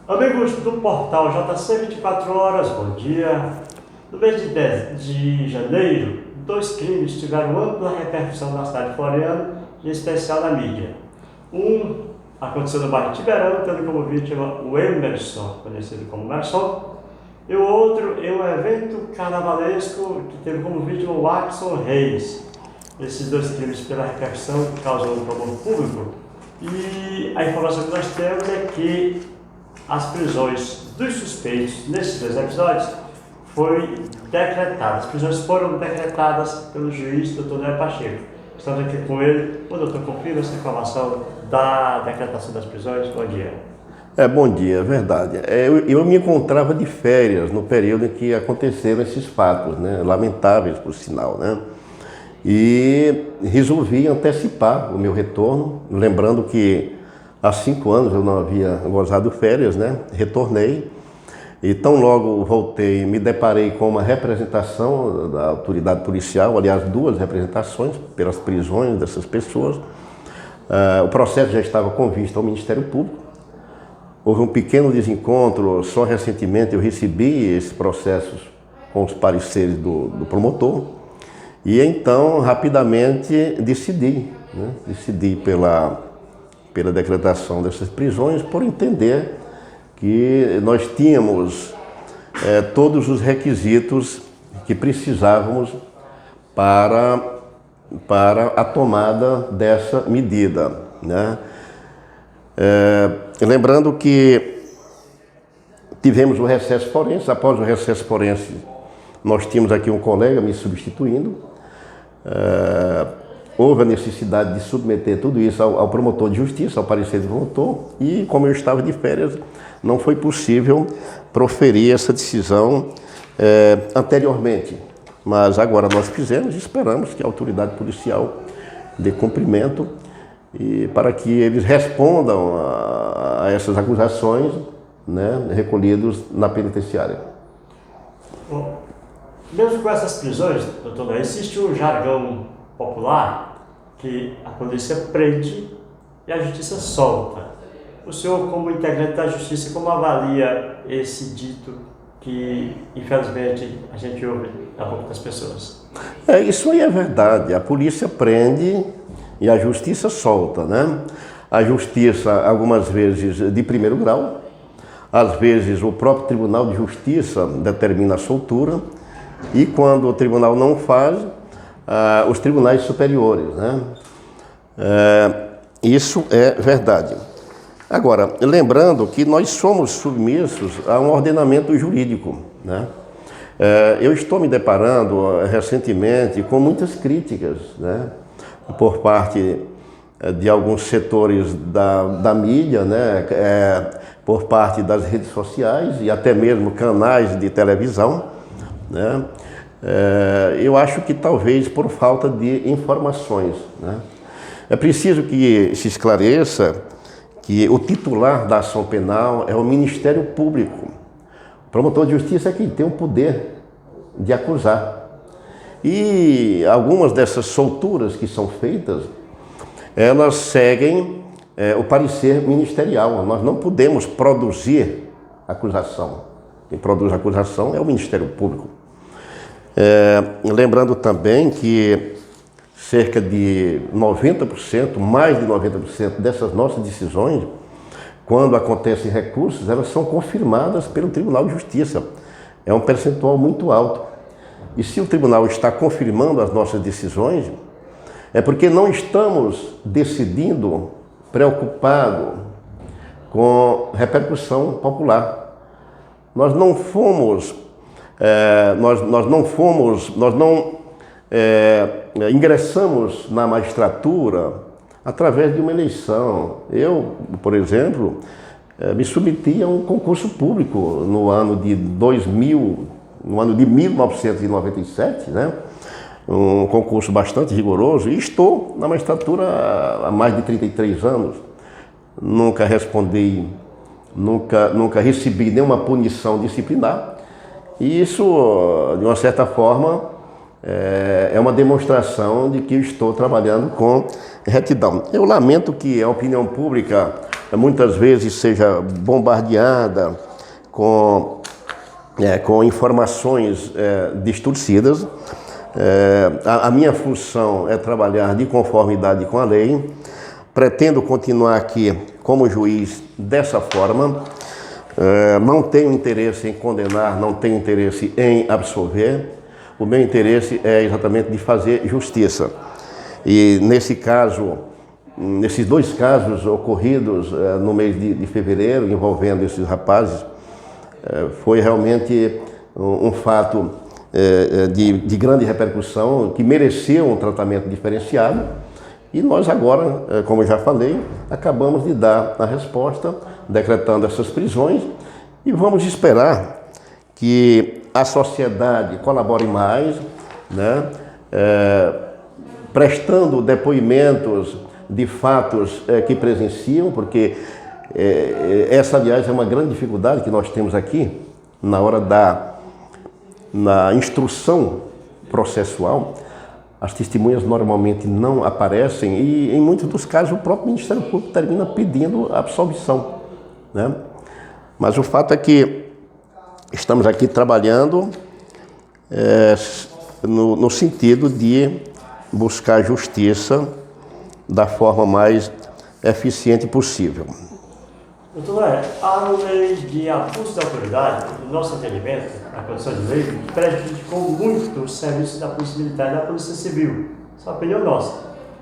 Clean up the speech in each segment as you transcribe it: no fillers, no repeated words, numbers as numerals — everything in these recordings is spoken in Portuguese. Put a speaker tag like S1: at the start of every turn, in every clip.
S1: Amigos do portal JC 24 Horas, bom dia. No mês de 10 de janeiro, 2 crimes tiveram ampla repercussão na cidade de Floriano, em especial na mídia. Um aconteceu no bairro Tiberão, tendo como vítima o Emerson, conhecido como Merson, e o outro em um evento carnavalesco que teve como vítima o Watson Reis. Esses 2 crimes pela repercussão causam um problema público, e a informação que nós temos é que as prisões dos suspeitos nesses 2 episódios foram decretadas. As prisões foram decretadas pelo juiz Dr. Noé Pacheco. Estamos aqui com ele. O doutor confirma essa informação da decretação das prisões. Bom dia.
S2: Bom dia, é verdade. Eu me encontrava de férias no período em que aconteceram esses fatos, né, lamentáveis por sinal, né? E resolvi antecipar o meu retorno, lembrando que há 5 anos eu não havia gozado férias, né? Retornei e tão logo voltei, me deparei com uma representação da autoridade policial, aliás, 2 representações pelas prisões dessas pessoas. O processo já estava com vista ao Ministério Público. Houve um pequeno desencontro, só recentemente eu recebi esses processos com os pareceres do promotor e então rapidamente decidi pela decretação dessas prisões, por entender que nós tínhamos todos os requisitos que precisávamos para a tomada dessa medida, né? Lembrando que tivemos o recesso forense. Após o recesso forense, nós tínhamos aqui um colega me substituindo. Houve a necessidade de submeter tudo isso ao promotor de justiça, ao parecer do promotor, e como eu estava de férias, não foi possível proferir essa decisão anteriormente. Mas agora nós fizemos e esperamos que a autoridade policial dê cumprimento e para que eles respondam a essas acusações, né, recolhidos na penitenciária.
S1: Bom, mesmo com essas prisões, doutor, existe um jargão popular que a polícia prende e a justiça solta. O senhor, como integrante da justiça, como avalia esse dito que, infelizmente, a gente ouve da boca das pessoas?
S2: Isso aí é verdade. A polícia prende e a justiça solta, né? A justiça, algumas vezes, de primeiro grau, às vezes o próprio Tribunal de Justiça determina a soltura, e quando o tribunal não faz, os tribunais superiores, né? Isso é verdade. Agora, lembrando que nós somos submissos a um ordenamento jurídico, né? Eu estou me deparando recentemente com muitas críticas, né, por parte de alguns setores da mídia, né, por parte das redes sociais e até mesmo canais de televisão, né? Eu acho que talvez por falta de informações, né? É preciso que se esclareça que o titular da ação penal é o Ministério Público. O promotor de justiça é quem tem o poder de acusar. E algumas dessas solturas que são feitas, elas seguem o parecer ministerial. Nós não podemos produzir acusação. Quem produz acusação é o Ministério Público. Lembrando também que cerca de 90%, mais de 90% dessas nossas decisões, quando acontecem recursos, elas são confirmadas pelo Tribunal de Justiça. É um percentual muito alto. E se o tribunal está confirmando as nossas decisões, é porque não estamos decidindo preocupado com repercussão popular. Nós não ingressamos na magistratura através de uma eleição. Eu, por exemplo, me submeti a um concurso público no ano de 1997, né? Um concurso bastante rigoroso, e estou na magistratura há mais de 33 anos. Nunca respondi, nunca recebi nenhuma punição disciplinar, e isso, de uma certa forma, é uma demonstração de que eu estou trabalhando com retidão. Eu lamento que a opinião pública muitas vezes seja bombardeada com informações distorcidas. A minha função é trabalhar de conformidade com a lei. Pretendo continuar aqui como juiz dessa forma. Não tenho interesse em condenar, não tenho interesse em absolver. O meu interesse é exatamente de fazer justiça. E nesse caso, nesses dois casos ocorridos no mês de fevereiro, envolvendo esses rapazes, foi realmente um fato de grande repercussão, que mereceu um tratamento diferenciado. E nós agora, como eu já falei, acabamos de dar a resposta, decretando essas prisões, e vamos esperar que a sociedade colabore mais, né? Prestando depoimentos de fatos que presenciam, porque essa, aliás, é uma grande dificuldade que nós temos aqui na hora na instrução processual. As testemunhas normalmente não aparecem e, em muitos dos casos, o próprio Ministério Público termina pedindo absolvição, né? Mas o fato é que estamos aqui trabalhando no sentido de buscar justiça da forma mais eficiente possível.
S1: Doutor, a lei de abuso de autoridade, no nosso entendimento, a condição de lei, prejudicou muito o serviço da Polícia Militar e da Polícia Civil. Essa é a opinião nossa.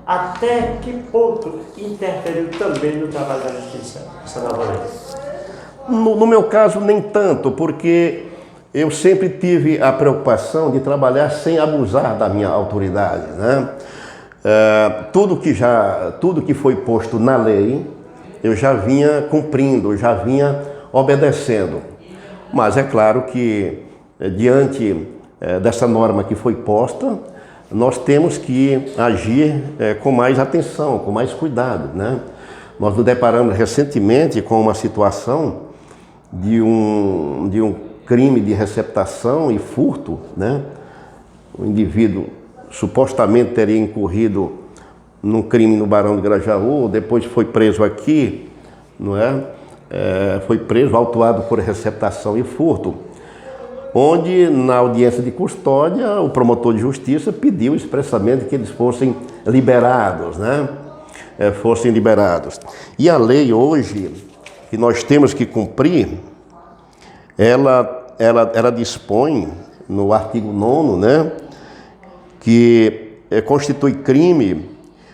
S1: Até que ponto interferiu também no trabalho da Justiça, essa nova lei?
S2: No meu caso, nem tanto, porque eu sempre tive a preocupação de trabalhar sem abusar da minha autoridade, né? Tudo que foi posto na lei, eu já vinha cumprindo, já vinha obedecendo. Mas é claro que, diante dessa norma que foi posta, nós temos que agir com mais atenção, com mais cuidado, né? Nós nos deparamos recentemente com uma situação de um crime de receptação e furto, né? O indivíduo supostamente teria incorrido num crime no Barão de Grajaú, depois foi preso aqui, não é? Foi preso, autuado por receptação e furto, onde na audiência de custódia o promotor de justiça pediu expressamente que eles fossem liberados, né? Fossem liberados. E a lei hoje, que nós temos que cumprir, ela dispõe no artigo 9º, né, que constitui crime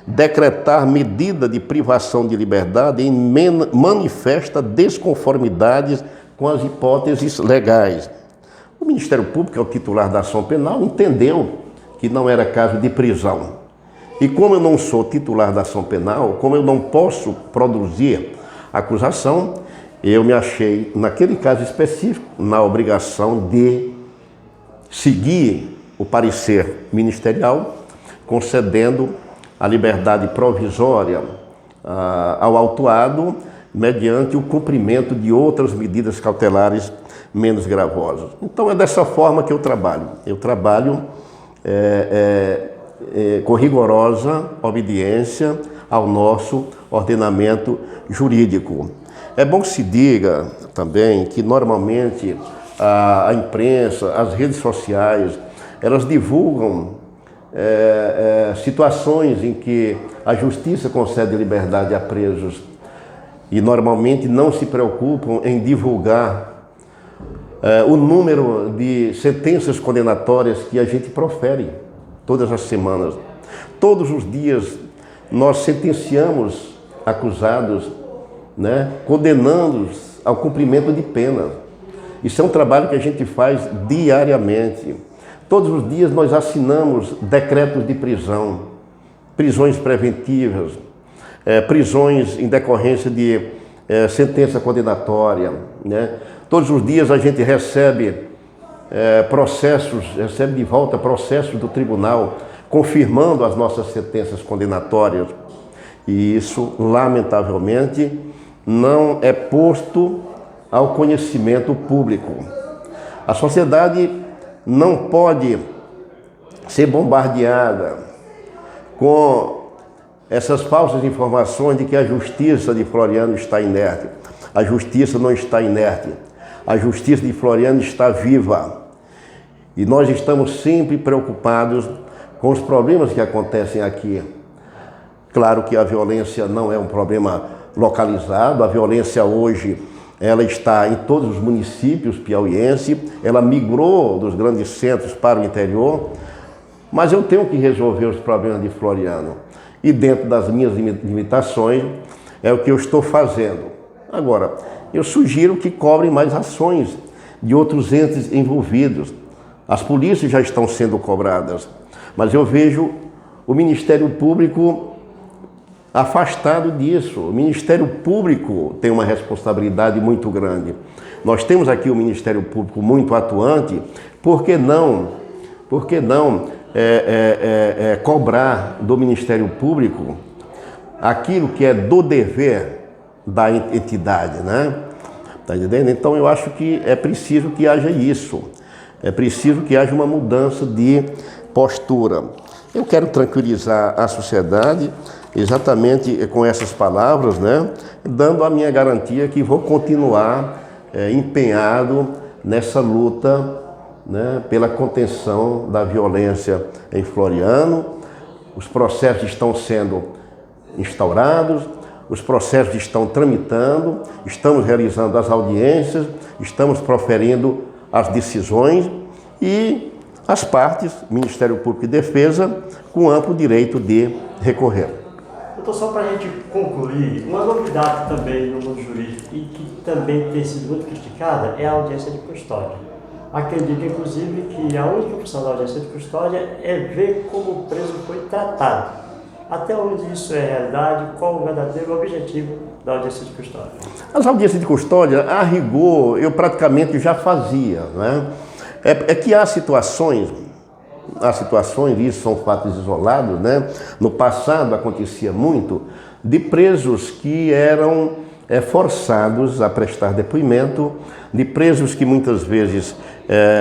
S2: decretar medida de privação de liberdade em manifesta desconformidade com as hipóteses legais. O Ministério Público, que é o titular da ação penal, entendeu que não era caso de prisão. E como eu não sou titular da ação penal, como eu não posso produzir acusação, eu me achei, naquele caso específico, na obrigação de seguir o parecer ministerial, concedendo a liberdade provisória ao autuado, mediante o cumprimento de outras medidas cautelares menos gravosas. Então é dessa forma que eu trabalho. Eu trabalho com rigorosa obediência ao nosso ordenamento jurídico. É bom que se diga também que normalmente a imprensa, as redes sociais, elas divulgam situações em que a justiça concede liberdade a presos e normalmente não se preocupam em divulgar o número de sentenças condenatórias que a gente profere todas as semanas. Todos os dias nós sentenciamos acusados, né, condenando-os ao cumprimento de pena. Isso é um trabalho que a gente faz diariamente. Todos os dias nós assinamos decretos de prisão, prisões preventivas, prisões em decorrência de sentença condenatória, né? Todos os dias a gente recebe recebe de volta processos do tribunal confirmando as nossas sentenças condenatórias. E isso, lamentavelmente, não é posto ao conhecimento público. A sociedade não pode ser bombardeada com essas falsas informações de que a justiça de Floriano está inerte. A justiça não está inerte. A justiça de Floriano está viva. E nós estamos sempre preocupados com os problemas que acontecem aqui. Claro que a violência não é um problema localizado, a violência hoje ela está em todos os municípios piauienses, ela migrou dos grandes centros para o interior, mas eu tenho que resolver os problemas de Floriano. E dentro das minhas limitações é o que eu estou fazendo. Agora, eu sugiro que cobrem mais ações de outros entes envolvidos. As polícias já estão sendo cobradas, mas eu vejo o Ministério Público afastado disso. O Ministério Público tem uma responsabilidade muito grande. Nós temos aqui o Ministério Público muito atuante, por que não cobrar do Ministério Público aquilo que é do dever da entidade, né? Tá entendendo? Então eu acho que é preciso que haja isso. É preciso que haja uma mudança de postura. Eu quero tranquilizar a sociedade exatamente com essas palavras, né? Dando a minha garantia que vou continuar empenhado nessa luta, né, pela contenção da violência em Floriano. Os processos estão sendo instaurados, os processos estão tramitando, estamos realizando as audiências, estamos proferindo as decisões e as partes, Ministério Público e Defesa, com amplo direito de recorrer.
S1: Doutor, só para a gente concluir, uma novidade também no mundo jurídico e que também tem sido muito criticada é a audiência de custódia. Acredito, inclusive, que a única função da audiência de custódia é ver como o preso foi tratado. Até onde isso é realidade, qual o verdadeiro objetivo da audiência de custódia? As
S2: audiências de custódia, a rigor, eu praticamente já fazia, né? É que há situações, isso são fatos isolados, né? No passado acontecia muito de presos que eram forçados a prestar depoimento, de presos que muitas vezes,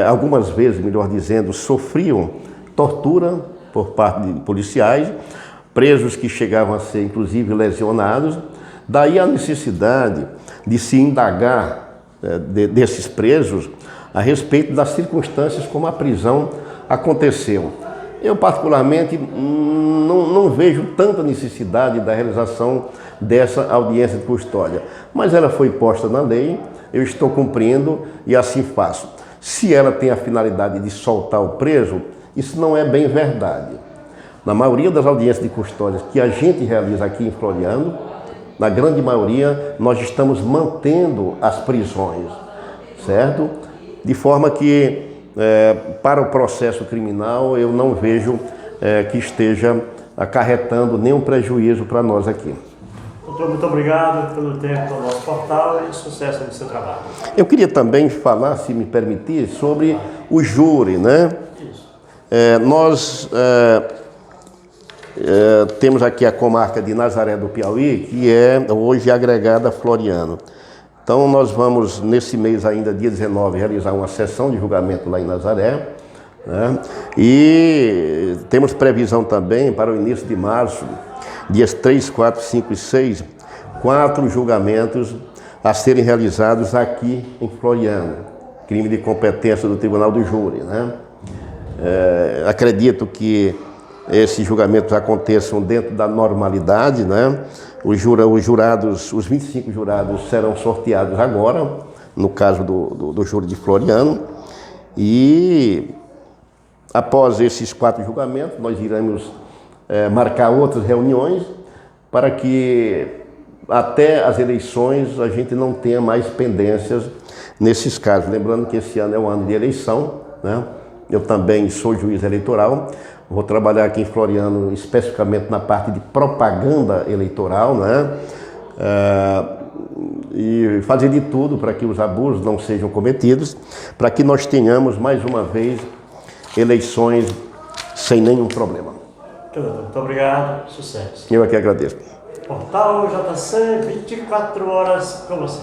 S2: algumas vezes, melhor dizendo, sofriam tortura por parte de policiais, presos que chegavam a ser, inclusive, lesionados. Daí a necessidade de se indagar desses presos a respeito das circunstâncias como a prisão aconteceu. Eu, particularmente, não vejo tanta necessidade da realização dessa audiência de custódia, mas ela foi posta na lei, eu estou cumprindo e assim faço. Se ela tem a finalidade de soltar o preso, isso não é bem verdade. Na maioria das audiências de custódia que a gente realiza aqui em Floriano, na grande maioria, nós estamos mantendo as prisões, certo? De forma que, para o processo criminal, eu não vejo que esteja acarretando nenhum prejuízo para nós aqui.
S1: Doutor, muito obrigado pelo tempo do nosso portal e sucesso no seu trabalho.
S2: Eu queria também falar, se me permitir, sobre o júri, né?
S1: Isso.
S2: Nós temos aqui a comarca de Nazaré do Piauí, que é hoje agregada a Floriano. Então nós vamos, nesse mês ainda, dia 19, realizar uma sessão de julgamento lá em Nazaré, né? E temos previsão também para o início de março, dias 3, 4, 5 e 6, 4 julgamentos a serem realizados aqui em Floriano. Crime de competência do Tribunal do Júri, né? Acredito que esses julgamentos aconteçam dentro da normalidade, né? Os jurados, os 25 jurados serão sorteados agora, no caso do júri de Floriano, e após esses 4 julgamentos, nós iremos marcar outras reuniões para que até as eleições a gente não tenha mais pendências nesses casos. Lembrando que esse ano é um ano de eleição, né? Eu também sou juiz eleitoral, vou trabalhar aqui em Floriano especificamente na parte de propaganda eleitoral, né? E fazer de tudo para que os abusos não sejam cometidos, para que nós tenhamos mais uma vez eleições sem nenhum problema.
S1: Muito obrigado, sucesso.
S2: Eu aqui agradeço.
S1: Portal JC, 24 horas com você.